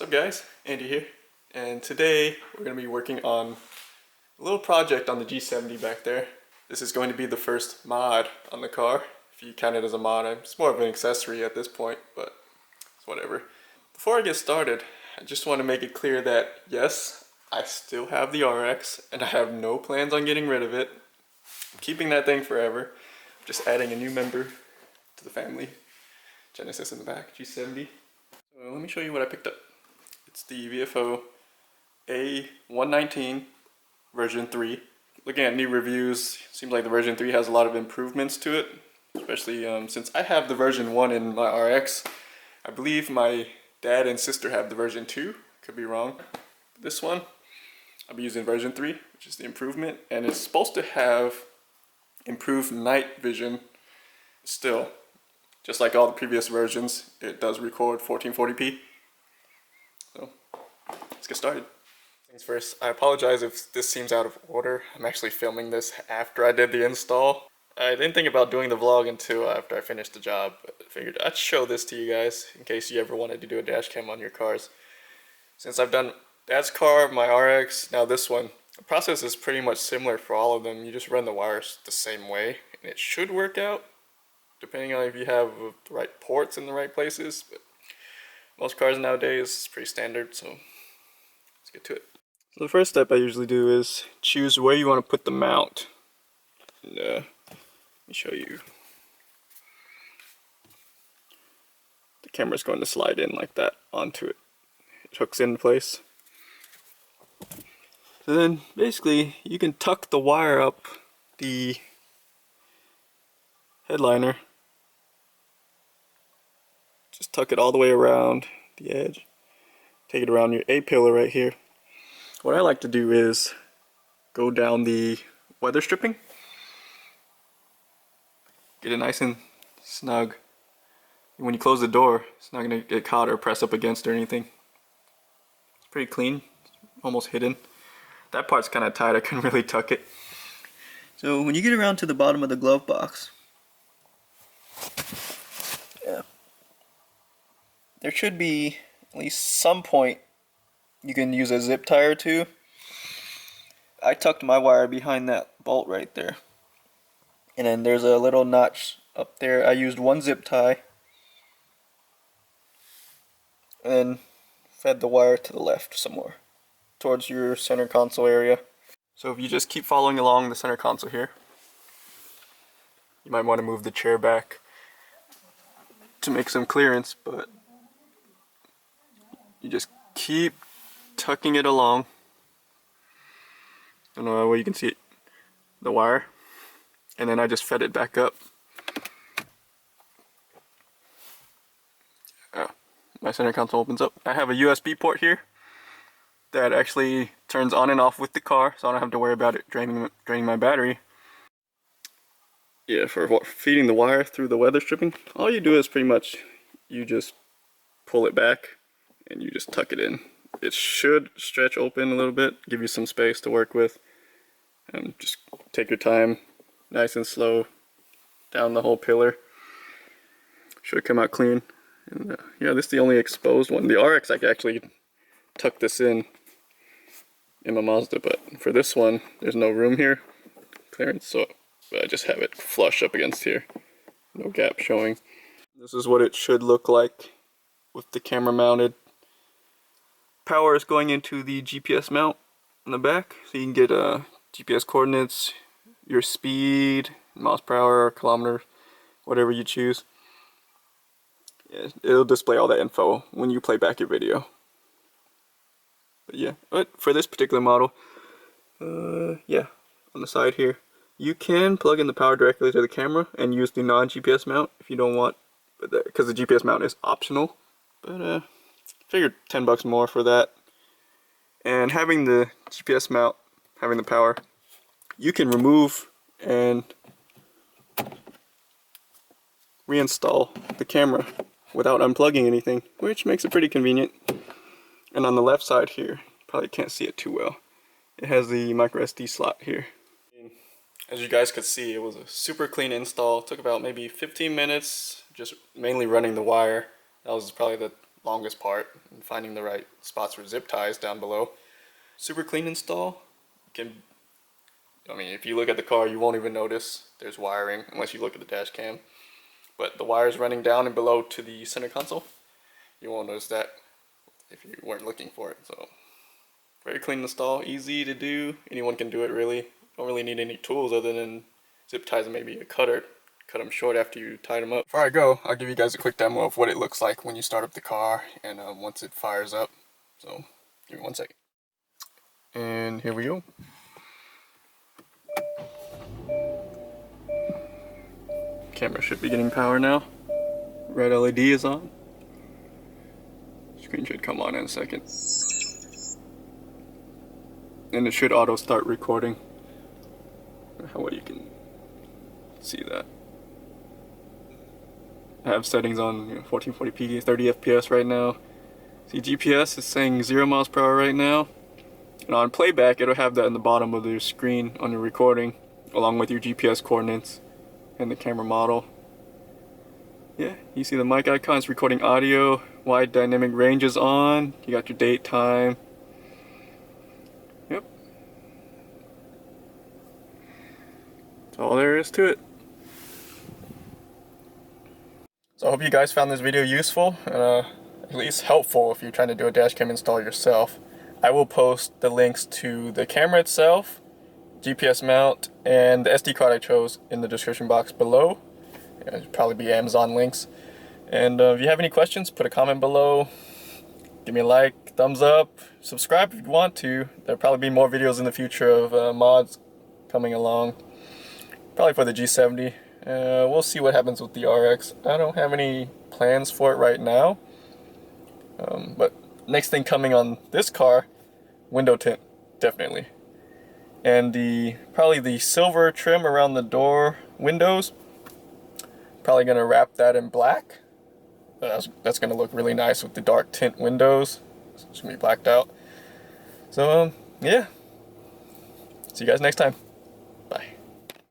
up guys, Andy here, and today we're going to be working on a little project on the G70 back there. This is going to be the first mod on the car. If you count it as a mod, it's more of an accessory at this point, but it's whatever. Before I get started, I just want to make it clear that yes, I still have the RX and I have no plans on getting rid of it. I'm keeping that thing forever. I'm just adding a new member to the family. Genesis in the back, G70. So let me show you what I picked up. It's the Viofo A119 version 3. Looking at new reviews, seems like the version 3 has a lot of improvements to it, especially since I have the version 1 in my RX. I believe my dad and sister have the version 2, could be wrong. This one, I'll be using version 3, which is the improvement, and it's supposed to have improved night vision still. Just like all the previous versions, it does record 1440p. So, let's get started. Things first, I apologize if this seems out of order. I'm actually filming this after I did the install. I didn't think about doing the vlog until after I finished the job, but I figured I'd show this to you guys in case you ever wanted to do a dash cam on your cars. Since I've done Dad's car, my RX, now this one, the process is pretty much similar for all of them. You just run the wires the same way, and it should work out, depending on if you have the right ports in the right places. But most cars nowadays is pretty standard, so let's get to it. So the first step I usually do is choose where you want to put the mount. And let me show you. The camera's going to slide in like that onto it. It hooks in place. So then basically you can tuck the wire up the headliner. Just tuck it all the way around the edge. Take it around your A-pillar right here. What I like to do is go down the weather stripping. Get it nice and snug. When you close the door, it's not going to get caught or press up against or anything. It's pretty clean, almost hidden. That part's kind of tight, I couldn't really tuck it. So when you get around to the bottom of the glove box, there should be at least some point you can use a zip tie or two. I tucked my wire behind that bolt right there. And then there's a little notch up there. I used one zip tie and then fed the wire to the left some more towards your center console area. So if you just keep following along the center console here, you might want to move the chair back to make some clearance, but you just keep tucking it along. I don't know where you can see it, the wire, and then I just fed it back up. My center console opens up. I have a USB port here that actually turns on and off with the car, so I don't have to worry about it draining my battery. Yeah, for feeding the wire through the weather stripping, all you do is pretty much you just pull it back and you just tuck it in. It should stretch open a little bit, give you some space to work with, and just take your time, nice and slow, down the whole pillar. Should come out clean. And yeah, this is the only exposed one. The RX I could actually tuck this in my Mazda, but for this one there's no room here, clearance, so I just have it flush up against here, no gap showing. This is what it should look like with the camera mounted. Power is going into the GPS mount in the back, so you can get GPS coordinates, your speed, miles per hour, kilometers, whatever you choose. Yeah, it'll display all that info when you play back your video. But yeah, but for this particular model, yeah, on the side here, you can plug in the power directly to the camera and use the non-GPS mount if you don't want, because the GPS mount is optional. But figured 10 bucks more for that. And having the GPS mount, having the power, you can remove and reinstall the camera without unplugging anything, which makes it pretty convenient. And on the left side here, probably can't see it too well, it has the micro SD slot here. As you guys could see, it was a super clean install. It took about maybe 15 minutes, just mainly running the wire. That was probably the longest part and finding the right spots for zip ties down below. Super clean install. I mean, if you look at the car, you won't even notice there's wiring unless you look at the dash cam. But the wires running down and below to the center console, you won't notice that if you weren't looking for it. So very clean install, easy to do. Anyone can do it really. Don't really need any tools other than zip ties and maybe a cutter. Cut them short after you tie them up. Before I go, I'll give you guys a quick demo of what it looks like when you start up the car and once it fires up. So give me 1 second. And here we go. Camera should be getting power now. Red LED is on. Screen should come on in a second. And it should auto start recording. How well you can see that. I have settings on 1440p, 30 FPS right now. See, GPS is saying 0 miles per hour right now. And on playback, it'll have that in the bottom of the screen on your recording, along with your GPS coordinates and the camera model. Yeah, you see the mic icon, it's recording audio, wide dynamic range is on, you got your date, time. Yep. That's all there is to it. So I hope you guys found this video useful, and at least helpful if you're trying to do a dash cam install yourself. I will post the links to the camera itself, GPS mount, and the SD card I chose in the description box below. It'll probably be Amazon links. And if you have any questions, put a comment below. Give me a like, thumbs up, subscribe if you want to. There'll probably be more videos in the future of mods coming along. Probably for the G70. We'll see what happens with the RX. I don't have any plans for it right now. But next thing coming on this car, window tint, definitely. And probably the silver trim around the door windows, probably gonna wrap that in black. That's gonna look really nice with the dark tint windows. It's gonna be blacked out. So yeah, see you guys next time.